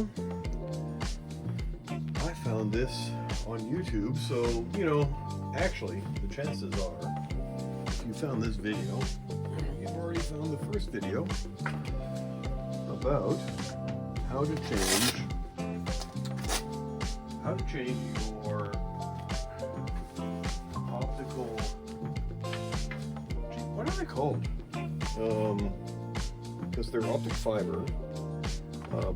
video. I found this on YouTube, so, you know, actually, the chances are, if you found this video, you've already found the first video about how to change your optical, what are they called? Because they're optic fiber,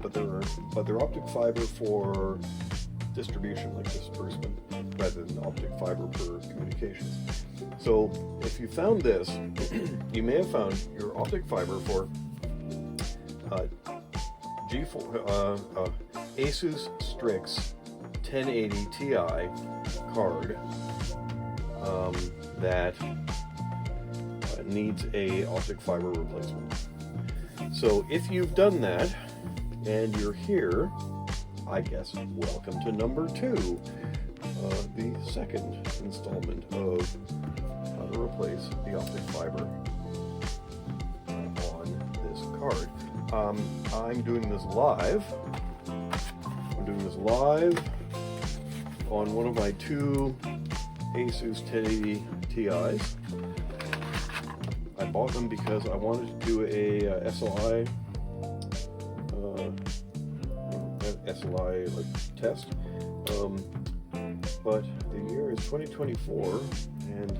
but they're optic fiber for distribution, like disbursement, rather than optic fiber for communications. So if you found this, you may have found your optic fiber for ASUS Strix 1080 Ti card that needs a optic fiber replacement. So if you've done that and you're here, I guess welcome to number 2, the second installment of how to replace the optic fiber on this card. I'm doing this live. On one of my 2 ASUS 1080 Ti's. I bought them because I wanted to do a SLI like test, but the year is 2024 and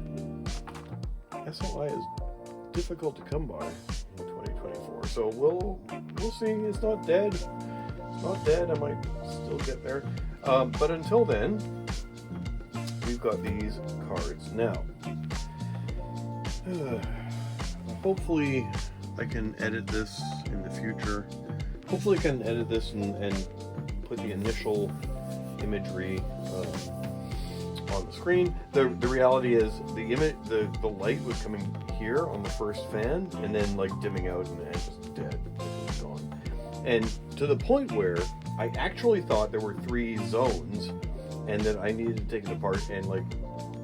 SLI is difficult to come by in 2024. So we'll see. It's not dead. It's not dead. I might still get there. But until then, we've got these cards now. Hopefully I can edit this in the future. Hopefully I can edit this and put the initial imagery on the screen. The reality is the light was coming here on the first fan and then like dimming out and just dead. It was gone. And to the point where I actually thought there were 3 zones and that I needed to take it apart and like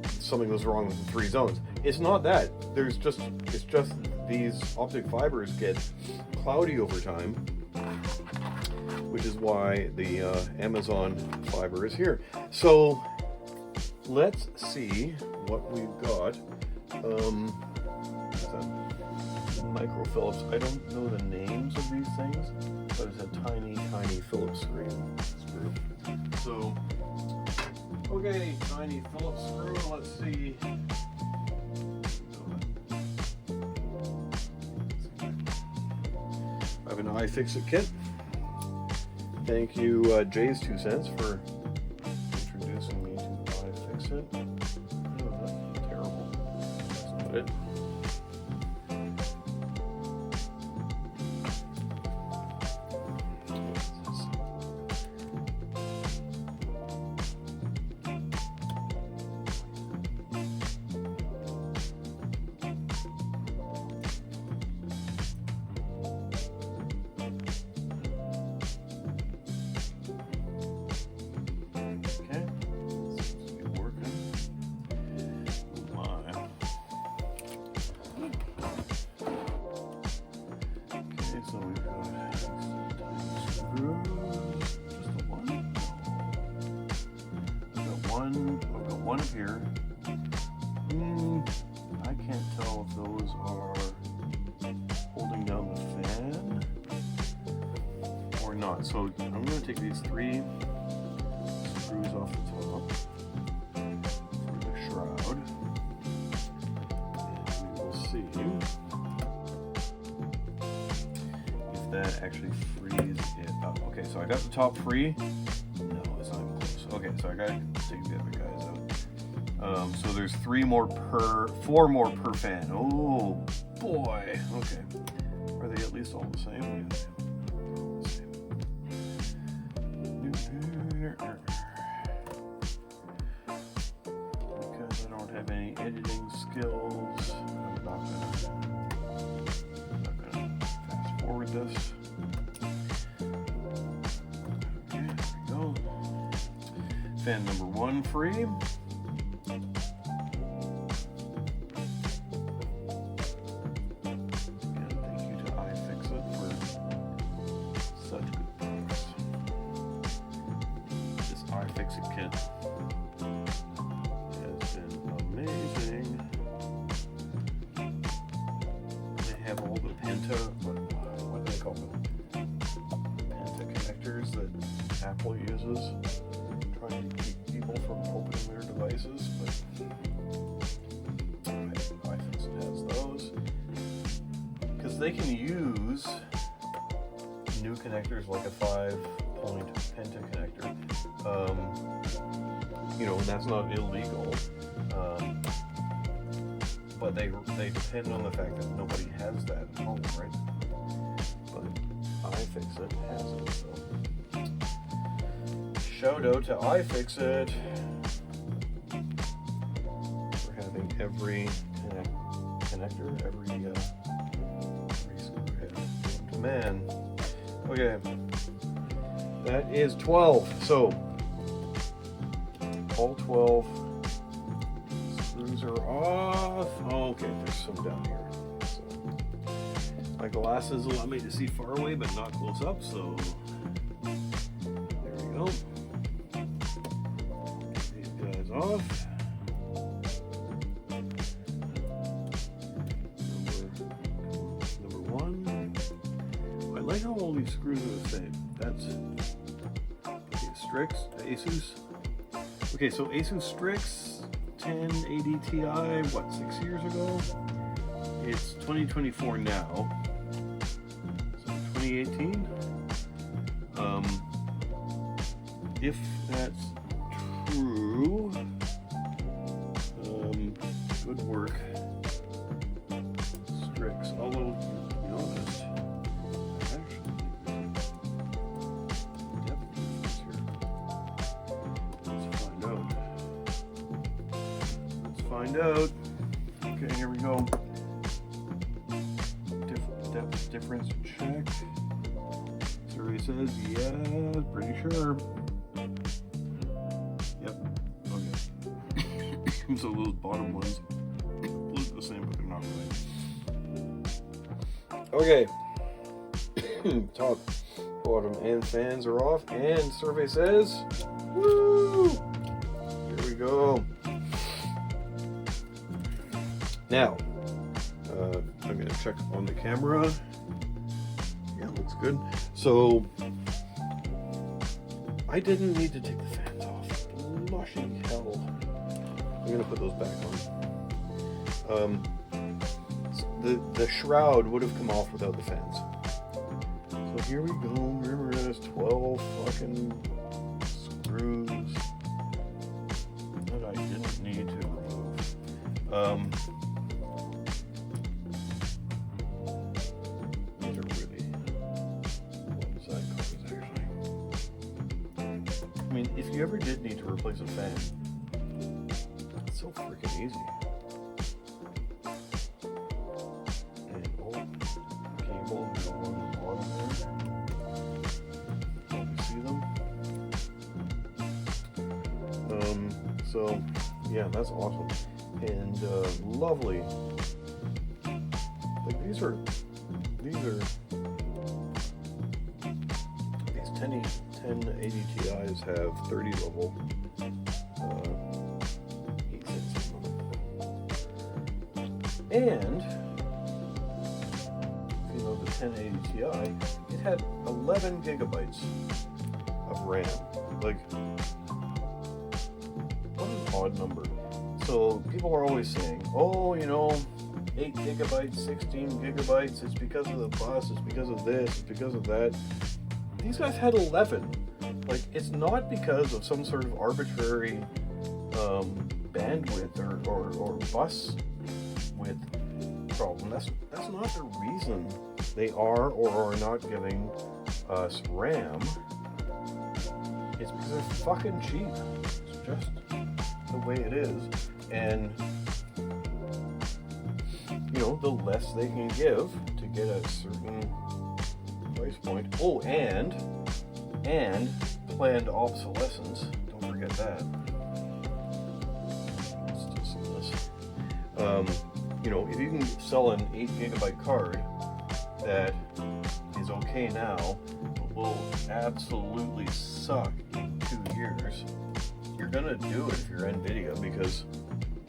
something was wrong with the 3 zones. It's not that. It's just these optic fibers get cloudy over time, which is why the Amazon fiber is here. So let's see what we've got. Micro Phillips. I don't know the names of these things, but it's a tiny Phillips screw. So, okay, tiny Phillips screw. Let's see. I have an iFixit kit. Thank you, Jay's 2 cents, for introducing me to iFixit. Oh, that's terrible. That's not it. So we've got screws, just the one. I've got one up here. I can't tell if those are holding down the fan or not. So I'm going to take these 3 screws off the top for the shroud, and we will see that actually frees it up. Okay, so I got the top free. No, it's not even close. Okay, so I gotta take the other guys out. So there's 4 more per fan. Oh boy. Okay. Are they at least all the same? Because I don't have any editing skills, I'm not gonna fast forward this. Okay, there we go. Fan number 1 free. And thank you to iFixit for such good products. Apple uses, trying to keep people from opening their devices, but iFixit has those. Because they can use new connectors like a 5-point penta connector. You know, that's not illegal. But they depend on the fact that nobody has that at home, right? But iFixit has it, so shout out to iFixit for having every connector, every screw head. Man, okay, that is 12. So all 12 screws are off. Oh, okay, there's some down here. So my glasses allow me to see far away but not close up, so there we go. Get these guys off. Number one. I like how all these screws are the same. That's okay, Strix, ASUS. Okay, so ASUS Strix 1080 Ti, what, 6 years ago? It's 2024 now, so 2018. If that's true, good work, Strix. Although, to be honest, actually, depth difference here. Let's find out. Find out. Okay, here we go. Depth difference check. Survey says yeah, pretty sure. Yep. Okay. So those bottom ones look the same, but they're not really. Okay. Top, bottom, and fans are off, and survey says, woo! Here we go. Now, I'm going to check on the camera. Yeah, looks good. So, I didn't need to take the fans off. Blushing hell. I'm going to put those back on. The shroud would have come off without the fans. So here we go. Remember, there's 12 fucking screws that I didn't need to remove. These are really one-side covers, actually. I mean, if you ever did need to replace a fan, it's so freaking easy. And cable, you know, on the bottom there. Hope you see them. So yeah, that's awesome. And lovely. Like these 1080 Ti's have 30 level heat sinks in them. And if you know the 1080 Ti, it had 11 gigabytes of RAM. Like, what an odd number. So people are always saying, oh, you know, 8 gigabytes, 16 gigabytes, it's because of the bus, it's because of this, it's because of that. These guys had 11. Like, it's not because of some sort of arbitrary bandwidth or bus width problem. That's not the reason they are or are not giving us RAM. It's because they're fucking cheap. It's just the way it is. And you know, the less they can give to get a certain price point. Oh, and planned obsolescence. Don't forget that. Still some of this. You know, if you can sell an 8 gigabyte card that is okay now, but will absolutely suck in 2 years, you're gonna do it if you're NVIDIA, because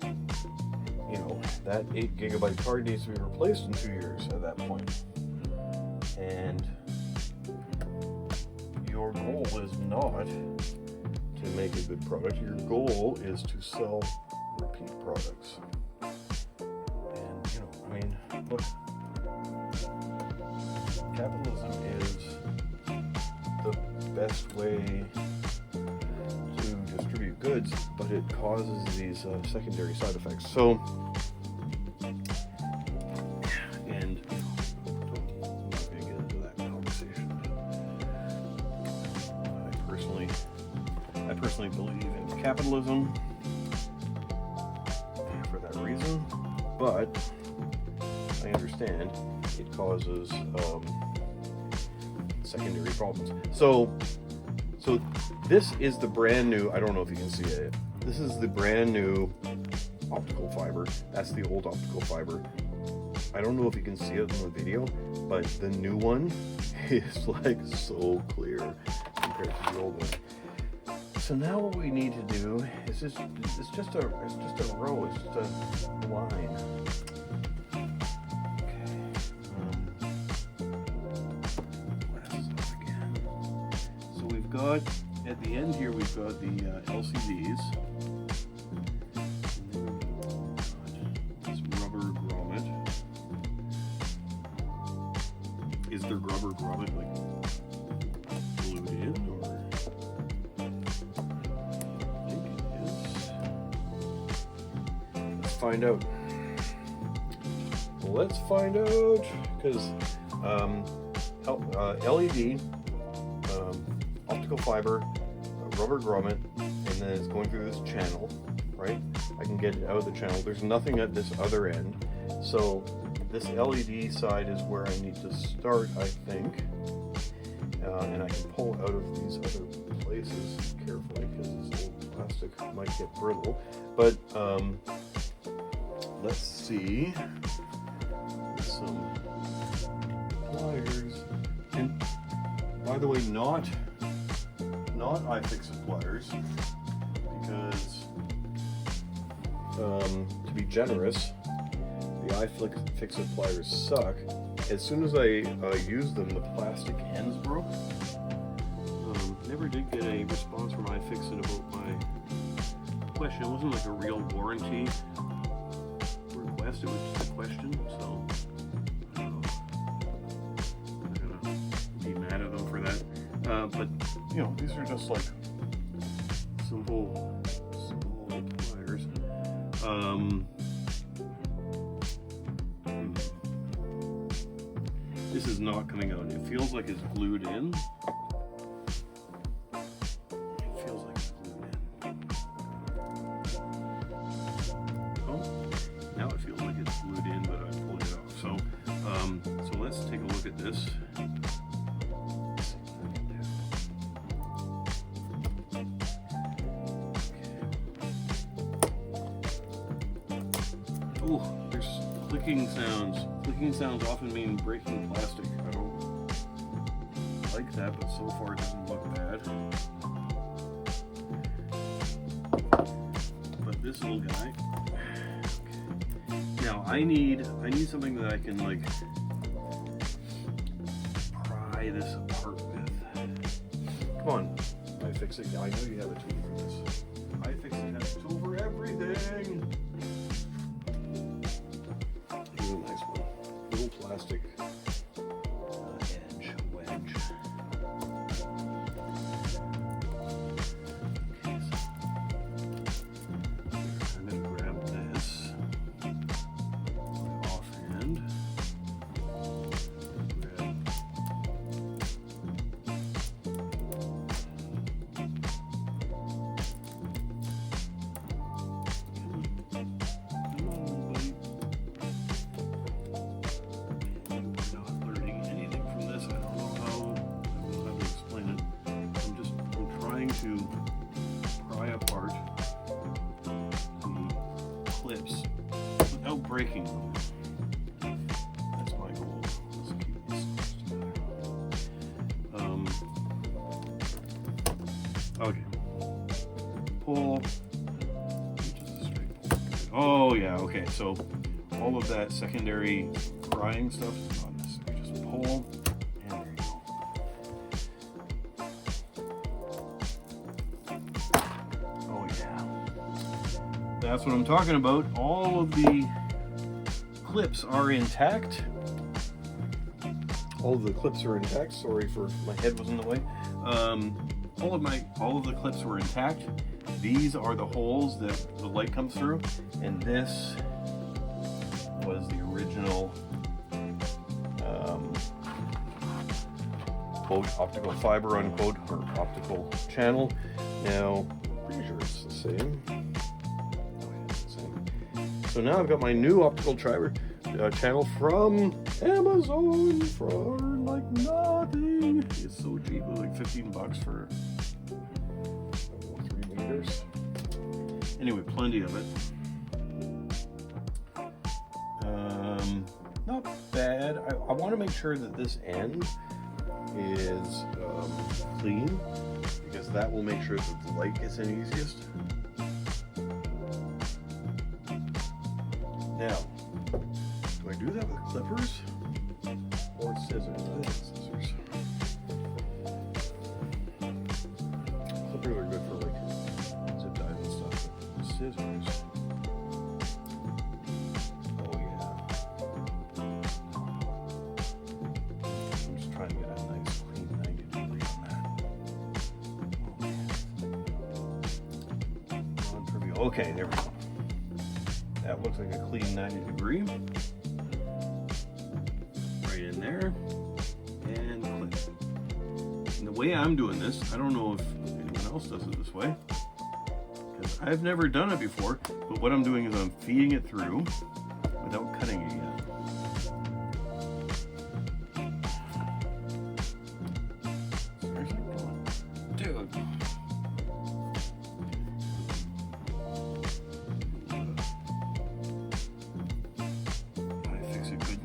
you know, that 8 gigabyte card needs to be replaced in 2 years at that point. And your goal is not to make a good product. Your goal is to sell repeat products. And, you know, I mean, look, capitalism is the best way to distribute goods, but it causes these secondary side effects. So, and I'm not going to get into that conversation. I personally believe in capitalism for that reason, but I understand it causes secondary problems. So this is the brand new, I don't know if you can see it, this is the brand new optical fiber. That's the old optical fiber. I don't know if you can see it in the video, but the new one is like so clear compared to the old one. So now what we need to do is it's just a row, it's just a line. Got at the end here, we've got the LCDs. This rubber grommet. Is the rubber grommet like glued in, or I think it is. Let's find out. Let's find out, because LED. Optical fiber, rubber grommet, and then it's going through this channel, right? I can get it out of the channel. There's nothing at this other end. So this LED side is where I need to start, I think. And I can pull out of these other places carefully because this old plastic might get brittle. But let's see. Some pliers. And by the way, not iFixit pliers, because to be generous, the iFixit pliers suck. As soon as I used them, the plastic ends broke. Never did get a response from iFixit about my question. It wasn't like a real warranty request, it was just a question, so I don't know. I'm gonna be mad at them for that. But you know, these are just like simple pliers. This is not coming out. It feels like it's glued in. It feels like it's glued in. Oh, now it feels like it's glued in, but I pulled it off. So let's take a look at this. Ooh, there's clicking sounds. Clicking sounds often mean breaking plastic. I don't like that, but so far it doesn't look bad. But this little guy. Okay. Now I need something that I can like pry this apart with. Come on, iFixit. I know you have a tool for this. iFixit has a tool for everything. Plastic edge wedge. Okay, so I'm going to grab this offhand. To pry apart the clips without breaking them. That's my goal. Let's keep this together. Okay. Pull. Just a straight pull. Oh yeah. Okay. So all of that secondary prying stuff is not necessary. Just pull, and there you go. That's what I'm talking about. All of the clips are intact. All of the clips are intact. Sorry for my head was in the way. All of the clips were intact. These are the holes that the light comes through, and this was the original quote optical fiber unquote, or optical channel. Now, pretty sure it's the same. So now I've got my new optical channel from Amazon for like nothing. It's so cheap, it was like 15 bucks for 3 meters. Anyway, plenty of it. Not bad. I want to make sure that this end is clean, because that will make sure that the light gets in easiest. Now, do I do that with clippers or scissors? I think scissors. Clippers are good for like zip ties and stuff, but scissors. Oh yeah. I'm just trying to get a nice clean 90 degree on that. Oh man. Non-trivial. Okay, there we go. That looks like a clean 90 degree. Right in there. And click. And the way I'm doing this, I don't know if anyone else does it this way, because I've never done it before, but what I'm doing is I'm feeding it through without cutting it yet. Seriously? Dude.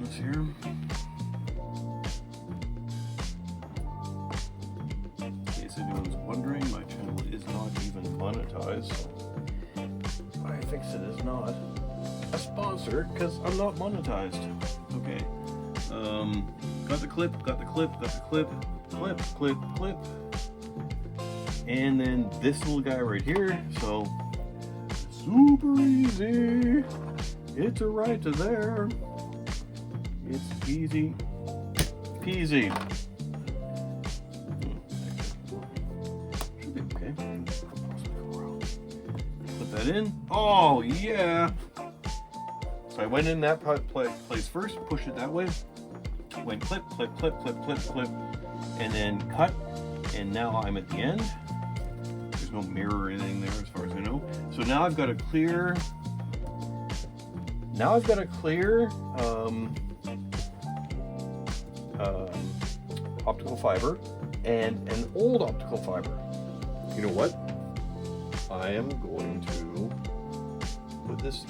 Here. In case anyone's wondering, my channel is not even monetized, so I fix it is not a sponsor because I'm not monetized. Okay. Got the clip, clip, and then this little guy right here. So super easy. It's a right to there. It's easy peasy. Should be okay. Put that in. Oh yeah. So I went in that place first, push it that way, went clip, and then cut, and now I'm at the end. There's no mirror or anything there as far as I know. So now I've got a clear optical fiber and an old optical fiber. You know what? I am going to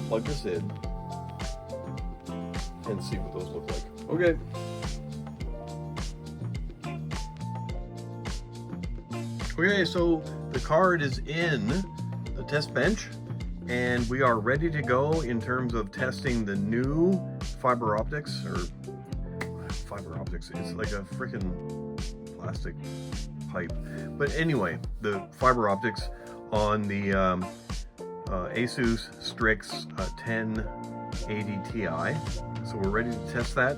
plug this in and see what those look like. Okay. Okay, so the card is in the test bench and we are ready to go in terms of testing the new fiber optics, or fiber optics, it's like a freaking plastic pipe. But anyway, the fiber optics on the ASUS Strix 1080 Ti. So we're ready to test that.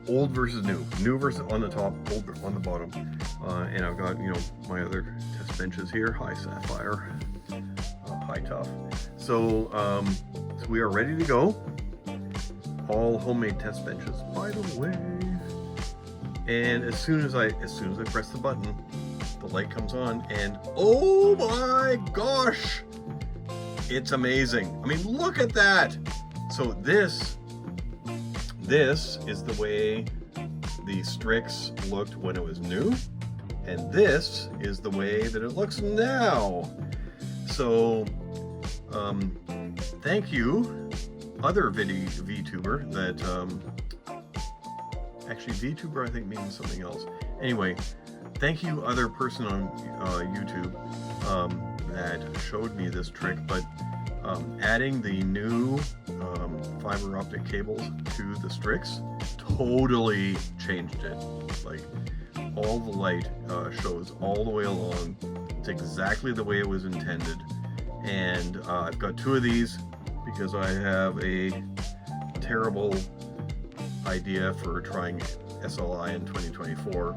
Old versus new versus on the top, old on the bottom. And I've got, you know, my other test benches here, high sapphire, high tough. So, so we are ready to go. All homemade test benches, by the way. And as soon as I press the button, the light comes on, and oh my gosh, it's amazing. I mean, look at that. So this is the way the Strix looked when it was new, and this is the way that it looks now. So, thank you, other VTuber that, actually VTuber I think means something else. Anyway, thank you, other person on YouTube that showed me this trick, but adding the new fiber optic cables to the Strix totally changed it. Like, all the light shows all the way along. It's exactly the way it was intended, and I've got 2 of these because I have a terrible idea for trying SLI in 2024,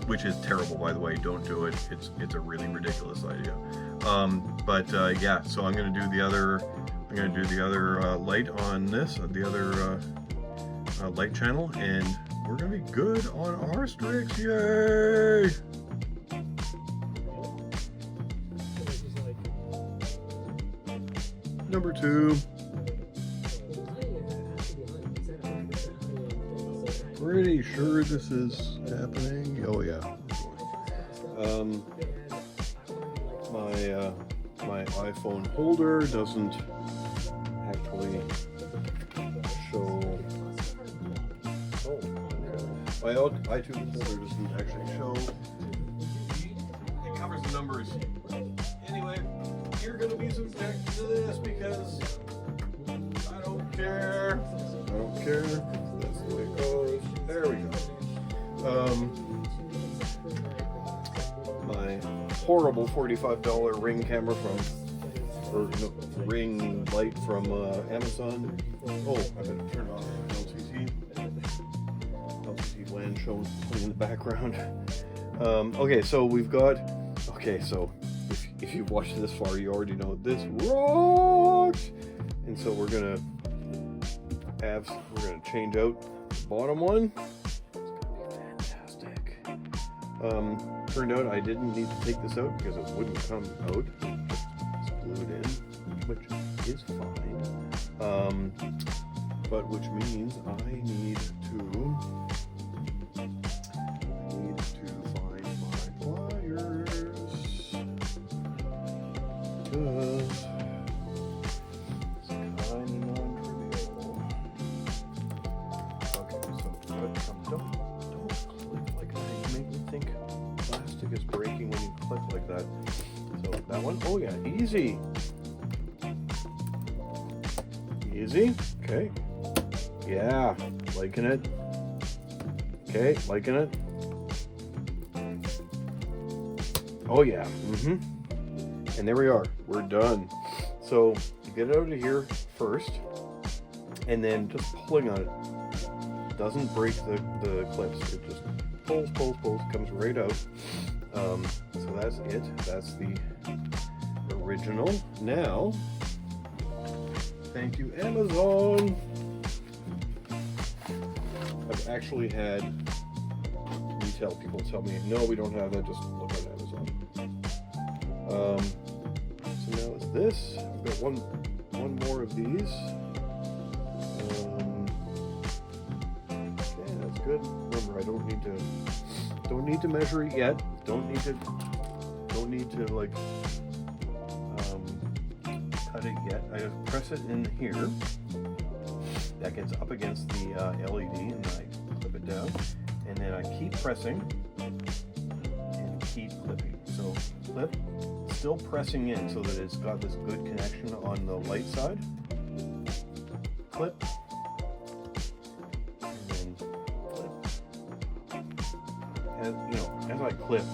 which is terrible, by the way. Don't do it. It's a really ridiculous idea. Yeah, so I'm going to do the other. I'm going to do the other light on this, the other light channel, and we're going to be good on our Strix. Yay! Number 2. Pretty sure this is happening. Oh yeah. My iPhone holder doesn't actually show. Oh, okay. My iTunes holder doesn't actually show. It covers the numbers. Anyway, you're gonna be subject to this because I don't care. I don't care. That's the way it goes. There we go. My horrible $45 Ring camera Ring light from Amazon. Oh, I better turn off LCD. LCD land shown in the background. Okay, so we've got. Okay, so if you've watched this far, you already know this rocks. And so we're gonna change out the bottom one. It's gonna be fantastic. Turned out I didn't need to take this out because it wouldn't come out. It's glued in, which is fine. But which means I need to find my pliers because it's kind of non-trivial. Okay, so don't click like that. You make me think plastic is breaking when you click like that. So that one, oh yeah, easy. Easy, okay. Yeah, liking it. Okay, liking it. Oh yeah, And there we are, we're done. So you get it out of here first, and then just pulling on it doesn't break the clips. It just pulls, comes right out. So that's it. That's the original. Now, thank you, Amazon. I've actually had retail people tell me, no, we don't have that, just look on Amazon. So now it's this. I've got one more of these. Okay, that's good. Remember, I don't need to measure it yet. Don't need to like cut it yet. I just press it in here. That gets up against the LED, and I clip it down, and then I keep pressing and keep clipping. So clip, still pressing in so that it's got this good connection on the light side. Clip, and then clip. As I clip,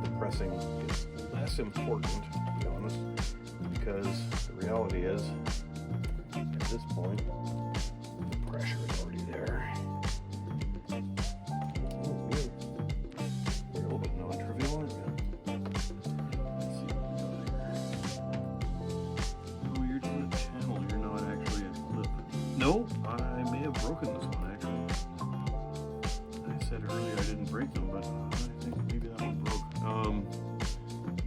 the pressing is less important, to be honest, because the reality is, at this point, pressure is already there. We're a little bit non-trivial, aren't we? Let's see what we got here. Oh, you're doing a channel. You're not actually a clip. No, I may have broken this one actually. I said earlier I didn't break them, but I think maybe that one broke.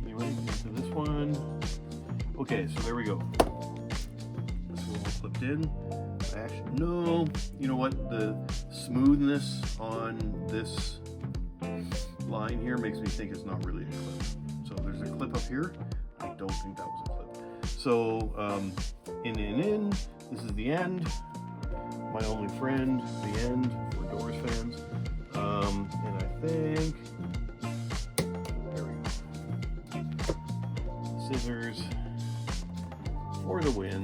Anyway, into this one. Okay, so there we go. This one all clipped in. Actually, no, you know what? The smoothness on this line here makes me think it's not really a clip. So there's a clip up here. I don't think that was a clip. So in. This is the end. My only friend. The end for Doors fans. And I think there we go. Scissors for the win.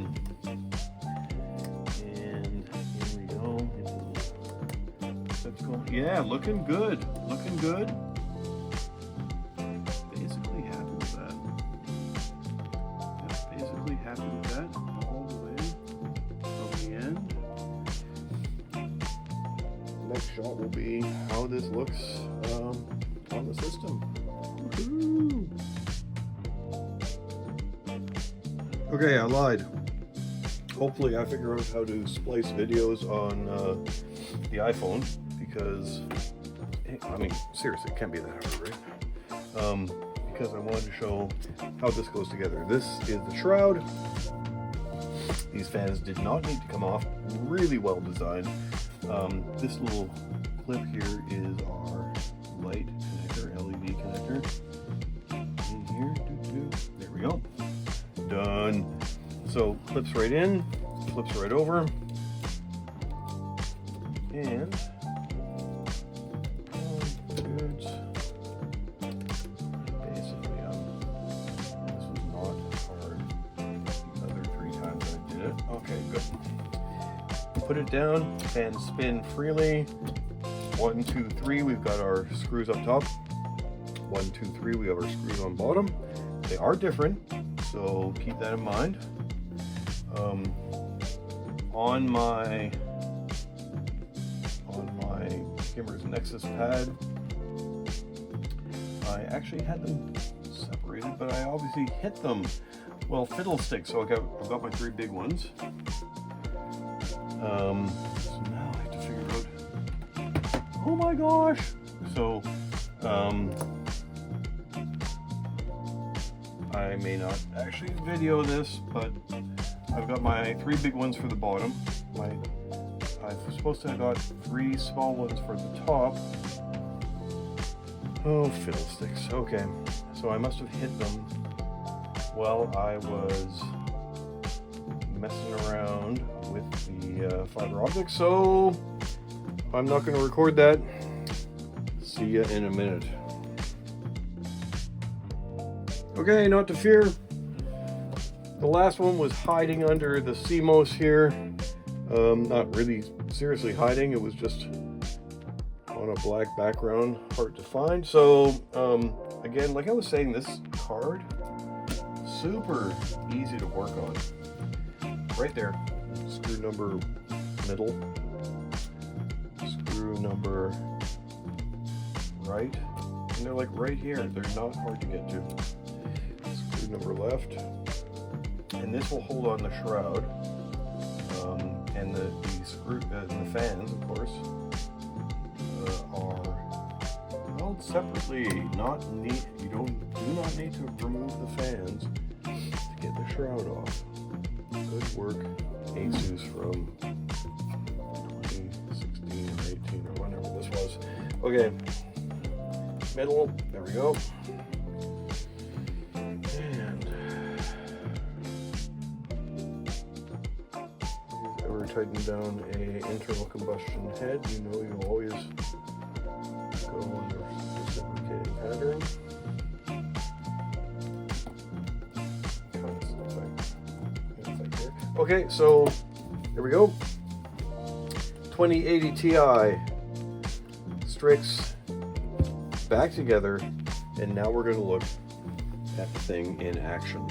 Yeah, looking good. Looking good. Basically happy with that. Yeah, shot will be how this looks on the system. Okay, I lied. Hopefully I figure out how to splice videos on the iPhone, because, I mean, seriously, it can't be that hard, right? Because I wanted to show how this goes together. This is the shroud. These fans did not need to come off. Really well designed. This little clip here is our light connector, LED connector. In here, there we go. Done. So clips right in, flips right over, and basically, this was not hard the other 3 times I did it. Okay, good. Put it down and spin freely. 1, 2, 3. We've got our screws up top. 1, 2, 3. We have our screws on bottom. They are different, so keep that in mind. On my skimmer's Nexus pad, I actually had them separated, but I obviously hit them, well, fiddlesticks. So I've got my 3 big ones. So now I have to figure out. Oh my gosh! So I may not actually video this, but I've got my 3 big ones for the bottom. I'm supposed to have got 3 small ones for the top. Oh, fiddlesticks. Okay, so I must have hit them while I was messing around with the fiber optic. So I'm not going to record that. See ya in a minute. Okay, not to fear. The last one was hiding under the CMOS here. Not really seriously hiding, it was just on a black background, hard to find. So again, like I was saying, this card, super easy to work on. Right there, screw number middle, screw number right, and they're like right here. They're not hard to get to. Screw number left, and this will hold on the shroud. And the screw and the fans, of course, are held separately. Not need. You do not need to remove the fans to get the shroud off. Good work, ASUS from 2016 or 18 or whenever this was. Okay, middle. There we go. Tighten down a internal combustion head. You know you always go on your reciprocating pattern. Okay, so here we go. 2080 Ti Strix back together, and now we're going to look at the thing in action.